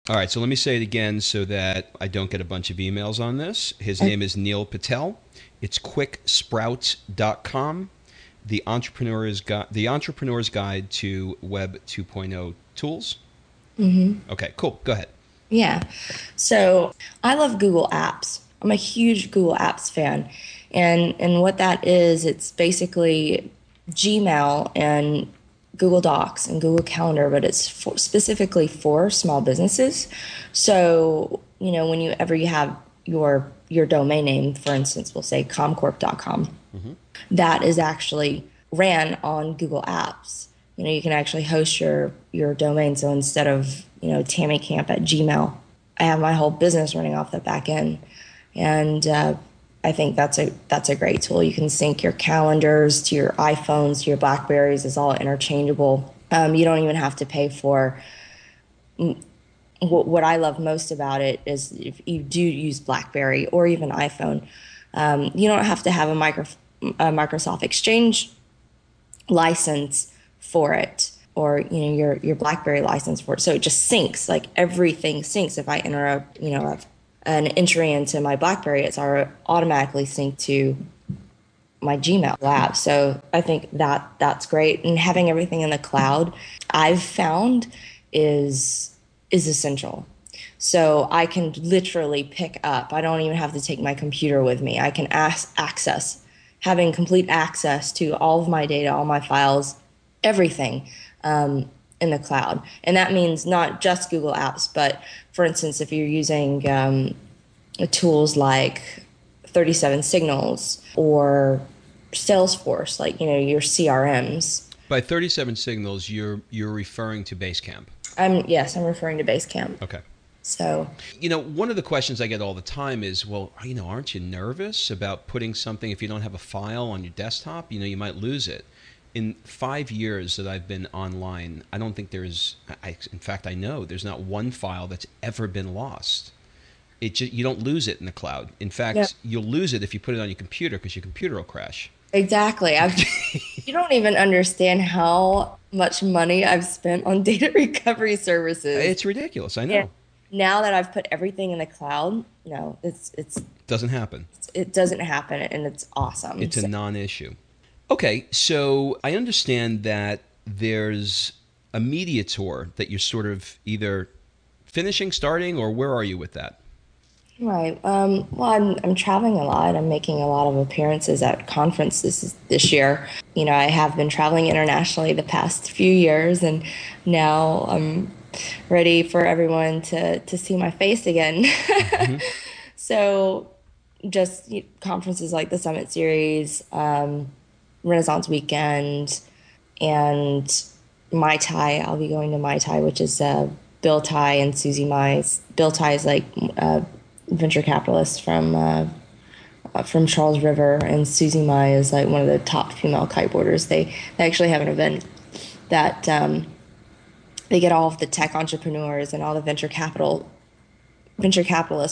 All right, so let me say it again so that I don't get a bunch of emails on this. His name is Neil Patel. It's quicksprouts.com. The Entrepreneur's Guide to Web 2.0 Tools. Okay, cool. Go ahead. Yeah. So I love Google Apps. I'm a huge Google Apps fan. And what that is, it's basically Gmail and Google Docs and Google Calendar, but it's specifically for small businesses. So, whenever you have your domain name, for instance, we'll say comcorp.com, that is actually ran on Google Apps. You can actually host your domain. So instead of, Tammy Camp at Gmail, I have my whole business running off the back end. And I think that's a great tool. You can sync your calendars to your iPhones, to your Blackberries. It's all interchangeable. You don't even have to pay for. What I love most about it is if you do use BlackBerry or even iPhone, you don't have to have a Microsoft Exchange license for it, or your BlackBerry license for it. So it just syncs, like everything syncs. If I enter an entry into my BlackBerry, it's automatically synced to my Gmail app. So I think that's great. And having everything in the cloud, I've found is essential. So I can literally pick up. I don't even have to take my computer with me. I can having complete access to all of my data, all my files, everything in the cloud. And that means not just Google Apps, but for instance, if you're using tools like 37 Signals or Salesforce, like, your CRMs. By 37 Signals, you're referring to Basecamp. Yes, I'm referring to Basecamp. Okay. So, one of the questions I get all the time is, well, aren't you nervous about putting something, if you don't have a file on your desktop, you might lose it. In 5 years that I've been online, I don't think in fact, I know there's not one file that's ever been lost. You don't lose it in the cloud. In fact, yeah, you'll lose it if you put it on your computer because your computer will crash. exactly. You don't even understand how much money I've spent on data recovery services. It's ridiculous. I Yeah. know. Now that I've put everything in the cloud, no, Doesn't happen. it doesn't happen, and it's awesome. It's So, a non-issue. Okay, so I understand that there's a media tour that you're sort of either finishing, starting, or where are you with that? right. Well, I'm traveling a lot. I'm making a lot of appearances at conferences this year. I have been traveling internationally the past few years, and now I'm ready for everyone to see my face again. Hmm. So, just conferences like the Summit Series, Renaissance Weekend, and Mai Tai. I'll be going to Mai Tai, which is Bill Tai and Susie Mai's. Bill Tai is like venture capitalist from Charles River, and Susie Mai is like one of the top female kiteboarders. They actually have an event that they get all of the tech entrepreneurs and all the venture capitalists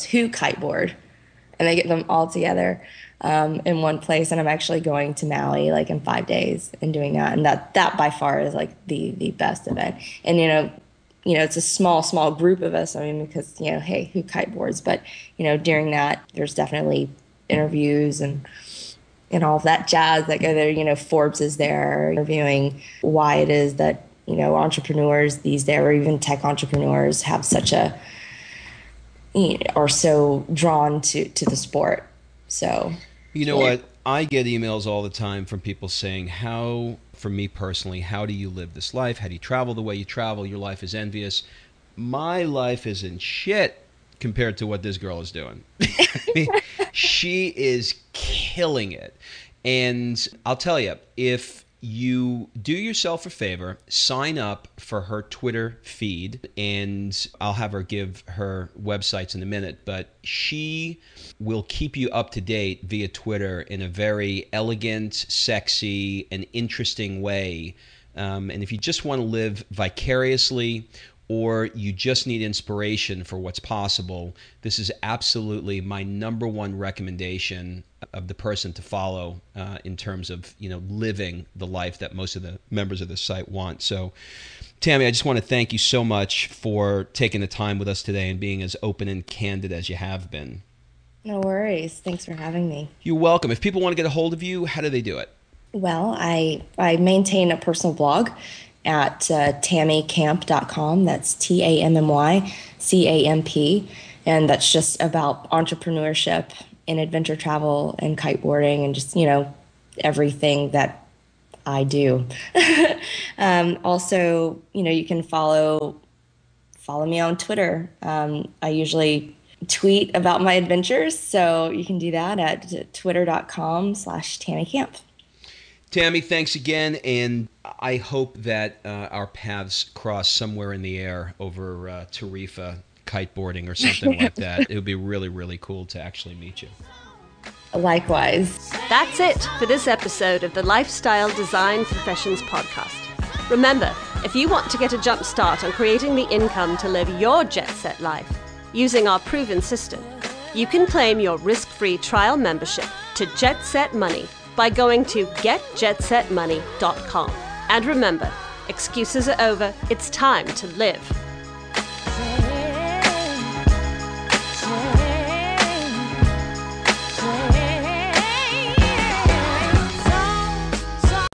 who kiteboard, and they get them all together in one place. And I'm actually going to Maui like in 5 days and doing that. And that by far is like the best event. And it's a small group of us. I mean, because hey, who kiteboards? But during that, there's definitely interviews and all of that jazz that go there. Forbes is there interviewing why it is that entrepreneurs these days, or even tech entrepreneurs, have such a are so drawn to the sport. So, You know yeah. what? I get emails all the time from people saying, for me personally, how do you live this life? How do you travel the way you travel? Your life is envious. My life isn't shit compared to what this girl is doing. I mean, she is killing it. And I'll tell you, if you do yourself a favor, sign up for her Twitter feed, and I'll have her give her websites in a minute, but she will keep you up to date via Twitter in a very elegant, sexy, and interesting way. And if you just want to live vicariously or you just need inspiration for what's possible, this is absolutely my number one recommendation of the person to follow in terms of, living the life that most of the members of the site want. So, Tammy, I just want to thank you so much for taking the time with us today and being as open and candid as you have been. No worries. Thanks for having me. You're welcome. If people want to get a hold of you, how do they do it? Well, I maintain a personal blog at tammycamp.com. That's TAMMYCAMP. And that's just about entrepreneurship and adventure travel and kiteboarding and just, everything that I do. Also, you can follow me on Twitter. I usually tweet about my adventures, so you can do that at twitter.com/TammyCamp. Tammy, thanks again, and I hope that our paths cross somewhere in the air over Tarifa kiteboarding or something like that. It would be really, really cool to actually meet you. Likewise. That's it for this episode of the Lifestyle Design Professions podcast. Remember, if you want to get a jump start on creating the income to live your jet-set life using our proven system, you can claim your risk-free trial membership to Jet Set Money by going to getjetsetmoney.com. And remember, excuses are over. It's time to live.